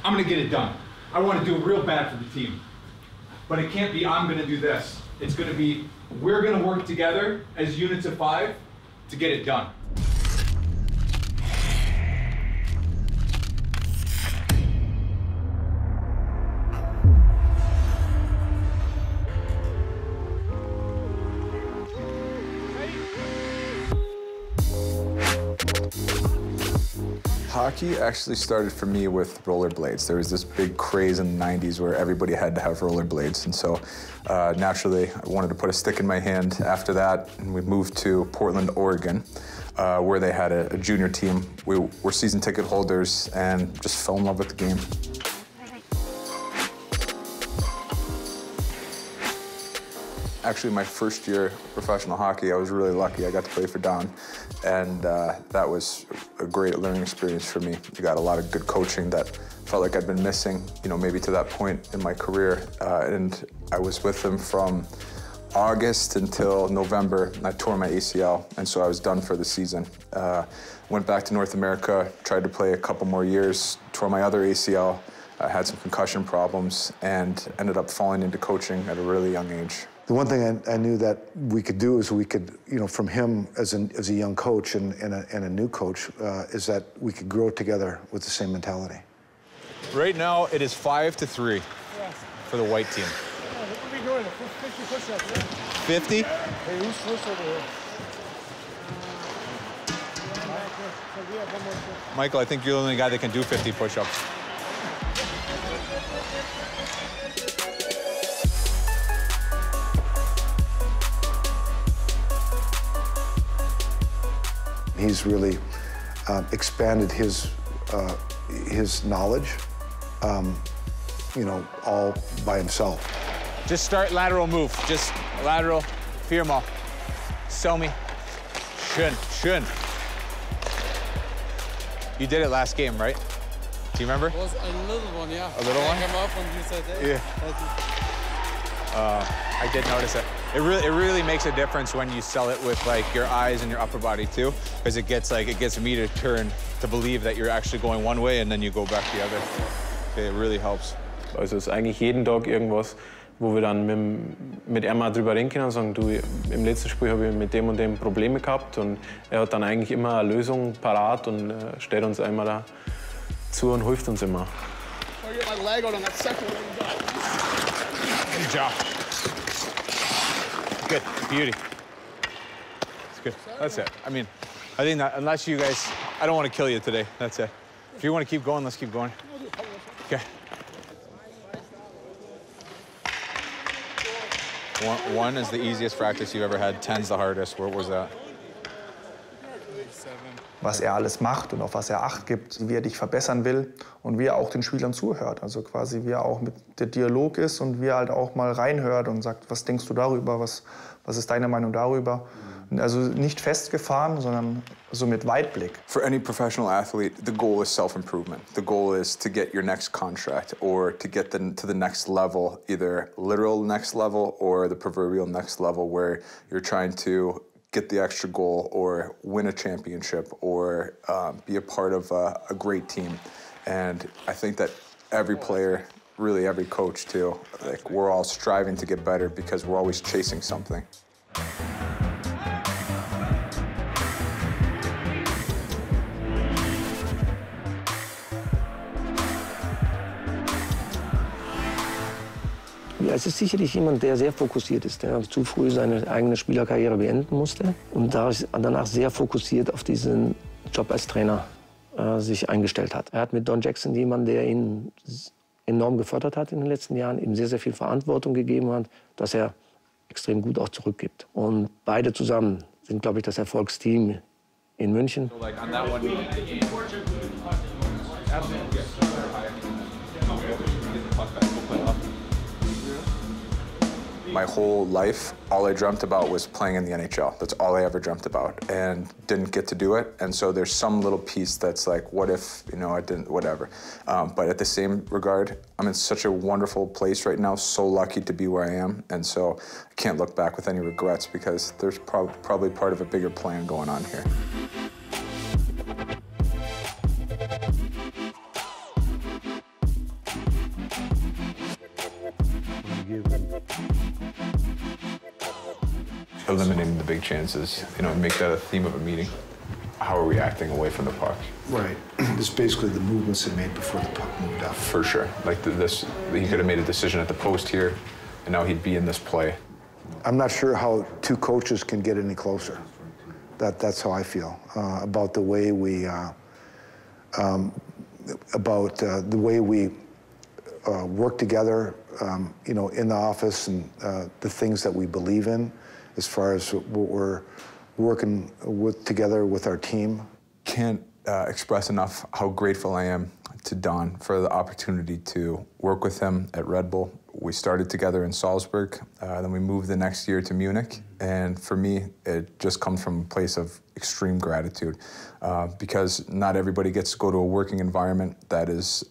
I'm gonna get it done. I wanna do it real bad for the team. But it can't be, I'm gonna do this. It's gonna be, we're gonna work together as units of 5 to get it done. Hockey actually started for me with rollerblades. There was this big craze in the 90s where everybody had to have rollerblades. And so naturally, I wanted to put a stick in my hand after that. And we moved to Portland, Oregon, where they had a junior team. We were season ticket holders and just fell in love with the game. Actually, my first year of professional hockey, I was really lucky. I got to play for Don, and that was a great learning experience for me. I got a lot of good coaching that felt like I'd been missing, you know, maybe to that point in my career. And I was with them from August until November, and I tore my ACL, and so I was done for the season. Went back to North America, tried to play a couple more years, tore my other ACL, had some concussion problems, and ended up falling into coaching at a really young age. The one thing I knew that we could do is we could, you know, from him as a young coach and a new coach, is that we could grow together with the same mentality. Right now, it is 5-3 for the white team. What are we doing? 50 push-ups, yeah? 50? Hey, who's first over here? Michael, I think you're the only guy that can do 50 push-ups. He's really expanded his knowledge, you know, all by himself. Just start lateral move. Just lateral. Viermal. Sell me. Schön. You did it last game, right? Do you remember? It was a little one, yeah. A little one? I came up and you said, hey. Yeah. I did notice it. It really makes a difference when you sell it with like your eyes and your upper body too, because it gets me to turn to believe that you're actually going one way and then you go back the other. Okay, it really helps. Also es ist eigentlich jeden Tag irgendwas, wo wir dann mit Emma drüber reden können und sagen, du, im letzten Spiel habe ich mit dem und dem Probleme gehabt, und er hat dann eigentlich immer eine Lösung parat und stellt uns einmal da zu und hilft uns immer. Good job. Good, beauty. It's good. That's it. I mean, I think that unless you guys, I don't want to kill you today. That's it. If you want to keep going, let's keep going. Okay. One is the easiest practice you've ever had. 10's the hardest. Where was that? Was er alles macht und auf was er Acht gibt, wie er dich verbessern will und wie er auch den Spielern zuhört. Also quasi wie er auch mit der Dialog ist und wie er halt auch mal reinhört und sagt, was denkst du darüber, was ist deine Meinung darüber. Also nicht festgefahren, sondern so mit Weitblick. For any professional athlete, the goal is self-improvement. The goal is to get your next contract or to get to the next level, either literal next level or the proverbial next level, where you're trying to get the extra goal or win a championship or be a part of a great team. And I think that every player, really every coach too, like we're all striving to get better because we're always chasing something. Ja, es ist sicherlich jemand, der sehr fokussiert ist, der zu früh seine eigene Spielerkarriere beenden musste und danach sehr fokussiert auf diesen Job als Trainer sich eingestellt hat. Er hat mit Don Jackson jemanden, der ihn enorm gefördert hat in den letzten Jahren, ihm sehr, sehr viel Verantwortung gegeben hat, dass er extrem gut auch zurückgibt. Und beide zusammen sind, glaube ich, das Erfolgsteam in München. My whole life, all I dreamt about was playing in the NHL. That's all I ever dreamt about, and didn't get to do it. And so there's some little piece that's like, what if, you know, I didn't, whatever. But at the same regard, I'm in such a wonderful place right now, so lucky to be where I am. And so I can't look back with any regrets because there's probably part of a bigger plan going on here. Eliminating the big chances, you know, make that a theme of a meeting. How are we acting away from the puck? Right. It's basically the movements they made before the puck moved up. For sure. Like he could have made a decision at the post here, and now he'd be in this play. I'm not sure how two coaches can get any closer. That's how I feel about the way we work together, you know, in the office, and the things that we believe in, as far as what we're working together with our team. Can't express enough how grateful I am to Don for the opportunity to work with him at Red Bull. We started together in Salzburg, then we moved the next year to Munich, and for me, it just comes from a place of extreme gratitude, because not everybody gets to go to a working environment that is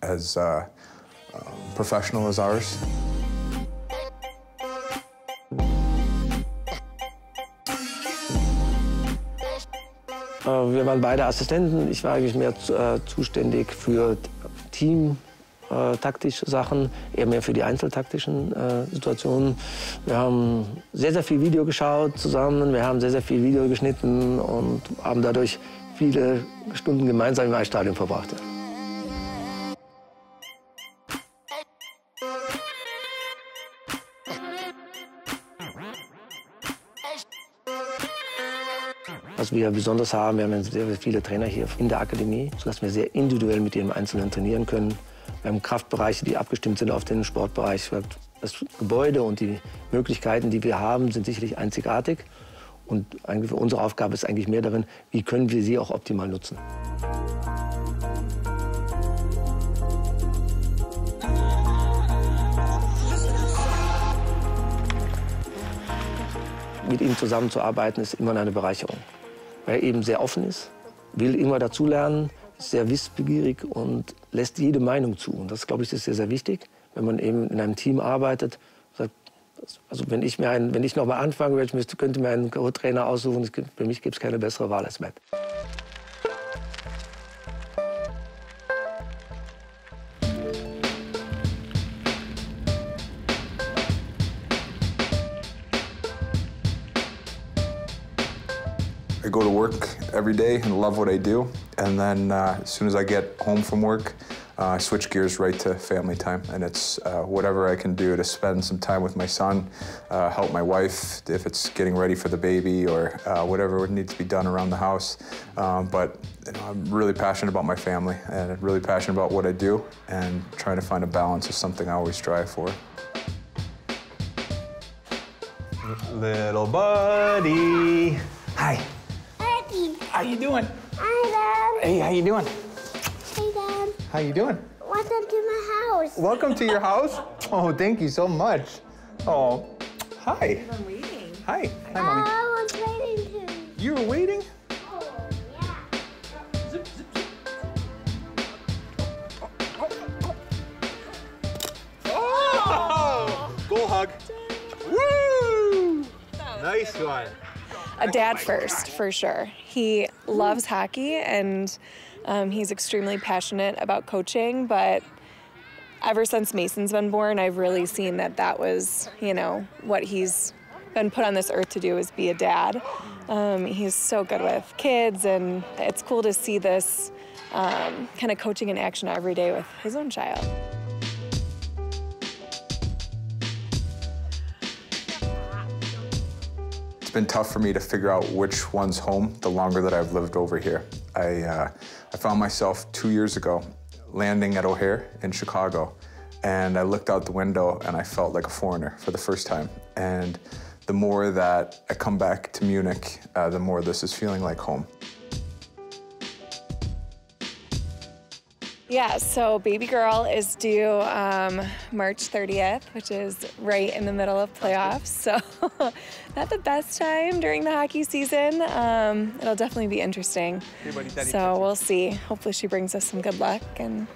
as professional as ours. Wir waren beide Assistenten. Ich war eigentlich mehr zuständig für teamtaktische Sachen, er mehr für die einzeltaktischen Situationen. Wir haben sehr, sehr viel Video geschaut zusammen. Wir haben sehr, sehr viel Video geschnitten und haben dadurch viele Stunden gemeinsam im Eisstadion verbracht. Was wir besonders haben, wir haben sehr viele Trainer hier in der Akademie, sodass wir sehr individuell mit jedem Einzelnen trainieren können. Wir haben Kraftbereiche, die abgestimmt sind auf den Sportbereich. Das Gebäude und die Möglichkeiten, die wir haben, sind sicherlich einzigartig. Und eigentlich unsere Aufgabe ist eigentlich mehr darin, wie können wir sie auch optimal nutzen. Mit ihm zusammenzuarbeiten ist immer eine Bereicherung, weil er eben sehr offen ist, will immer dazulernen, ist sehr wissbegierig und lässt jede Meinung zu. Und das, glaube ich, ist sehr, sehr wichtig, wenn man eben in einem Team arbeitet. Also wenn ich noch mal anfangen würde, könnte mir einen Co-Trainer aussuchen. Für mich gibt es keine bessere Wahl als Matt. I go to work every day and love what I do, and then as soon as I get home from work, I switch gears right to family time, and it's whatever I can do to spend some time with my son, help my wife if it's getting ready for the baby, or whatever needs to be done around the house. But you know, I'm really passionate about my family, and I'm really passionate about what I do, and trying to find a balance is something I always strive for. Little buddy. Hi. How you doing? Hi, Dad. Hey, how you doing? Hey, Dad. How you doing? Welcome to my house. Welcome to your house. Oh, thank you so much. Oh, hi. I'm waiting. Hi. Hi, Mommy. I was waiting too. You were waiting? Oh, yeah. Zip, zip, zip. Oh! Goal hug. Woo! Nice one. A dad first, for sure. He loves hockey, and he's extremely passionate about coaching, but ever since Mason's been born, I've really seen that was, you know, what he's been put on this earth to do, is be a dad. He's so good with kids, and it's cool to see this kind of coaching in action every day with his own child. It's been tough for me to figure out which one's home the longer that I've lived over here. I found myself 2 years ago landing at O'Hare in Chicago, and I looked out the window and I felt like a foreigner for the first time. And the more that I come back to Munich, the more this is feeling like home. Yeah, so baby girl is due March 30th, which is right in the middle of playoffs. So not the best time during the hockey season. It'll definitely be interesting. So we'll see. Hopefully she brings us some good luck, and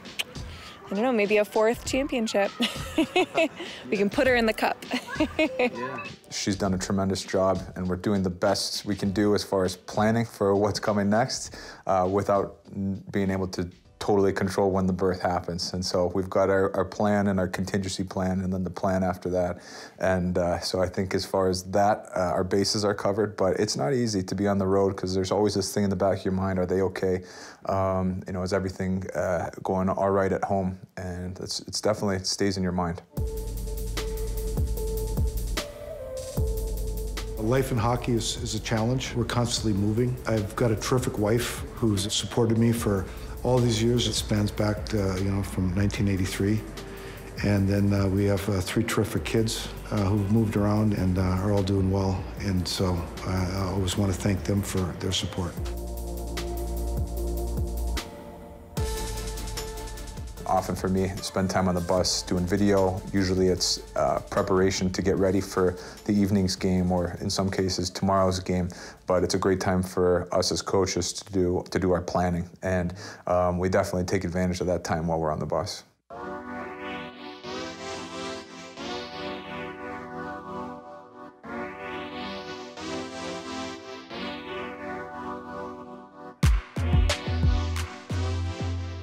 I don't know, maybe a 4th championship. We can put her in the cup. She's done a tremendous job, and we're doing the best we can do as far as planning for what's coming next without being able to totally control when the birth happens. And so we've got our plan and our contingency plan and then the plan after that. And so I think as far as that, our bases are covered, but it's not easy to be on the road because there's always this thing in the back of your mind, are they okay? You know, is everything going all right at home? And it's definitely, it stays in your mind. Life in hockey is a challenge. We're constantly moving. I've got a terrific wife who's supported me for all these years. It spans back to, you know, from 1983. And then we have 3 terrific kids who've moved around and are all doing well. And so I always want to thank them for their support. Often for me, spend time on the bus doing video. Usually it's preparation to get ready for the evening's game or in some cases tomorrow's game. But it's a great time for us as coaches to do our planning. And we definitely take advantage of that time while we're on the bus.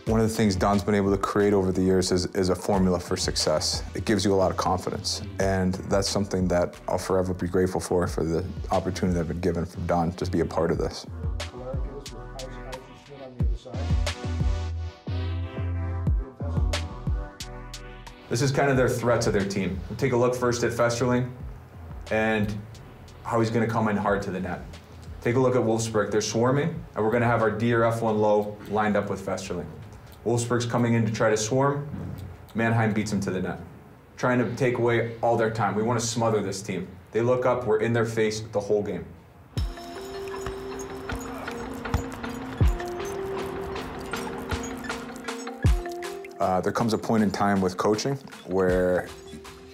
One of the things Don's been able to create over the years is a formula for success. It gives you a lot of confidence, and that's something that I'll forever be grateful for the opportunity that I've been given from Don to be a part of this. This is kind of their threat to their team. We'll take a look first at Festerling and how he's going to come in hard to the net. Take a look at Wolfsburg. They're swarming, and we're going to have our D or F1 low lined up with Festerling. Wolfsburg's coming in to try to swarm. Mannheim beats them to the net, trying to take away all their time. We want to smother this team. They look up, we're in their face the whole game. There comes a point in time with coaching where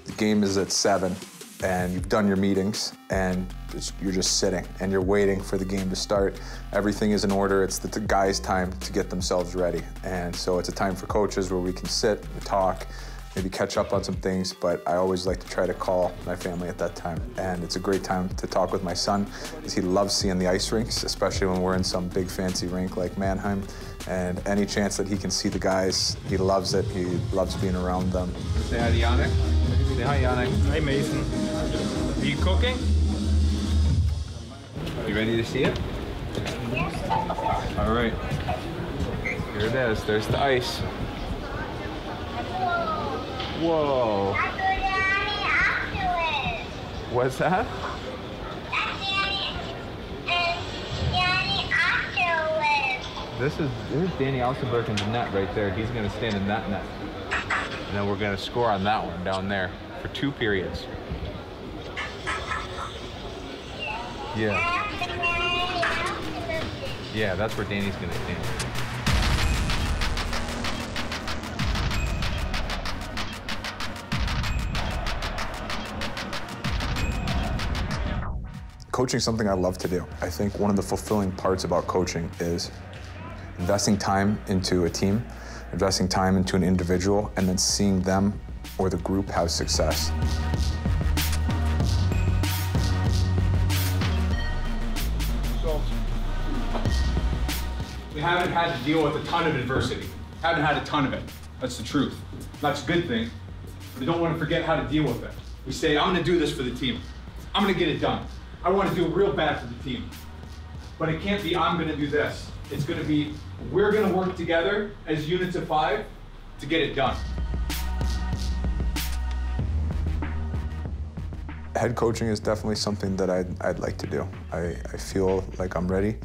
the game is at 7 and you've done your meetings and you're just sitting and you're waiting for the game to start. Everything is in order. It's the guys' time to get themselves ready. And so it's a time for coaches where we can sit and talk, maybe catch up on some things, but I always like to try to call my family at that time. And it's a great time to talk with my son because he loves seeing the ice rinks, especially when we're in some big fancy rink like Mannheim. And any chance that he can see the guys, he loves it. He loves being around them. Say hi to Yannick. Say hi, Yannick. Hi, Mason. Are you cooking? You ready to see it? All right. Here it is. There's the ice. Whoa. What's that? There's Danny Alsenberg in the net right there. He's going to stand in that net. And then we're going to score on that one down there for 2 periods. Yeah. Yeah, that's where Danny's going to stand. Coaching is something I love to do. I think one of the fulfilling parts about coaching is investing time into a team, investing time into an individual, and then seeing them or the group have success. So, we haven't had to deal with a ton of adversity. Haven't had a ton of it. That's the truth. That's a good thing, but I don't want to forget how to deal with it. We say, I'm going to do this for the team. I'm going to get it done. I want to do it real bad for the team. But it can't be, I'm going to do this. It's going to be, we're going to work together as units of 5 to get it done. Head coaching is definitely something that I'd like to do. I feel like I'm ready.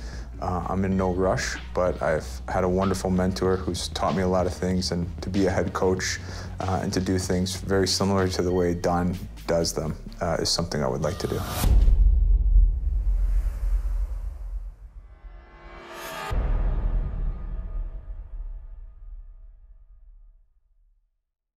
I'm in no rush, but I've had a wonderful mentor who's taught me a lot of things, and to be a head coach and to do things very similar to the way Don does them is something I would like to do.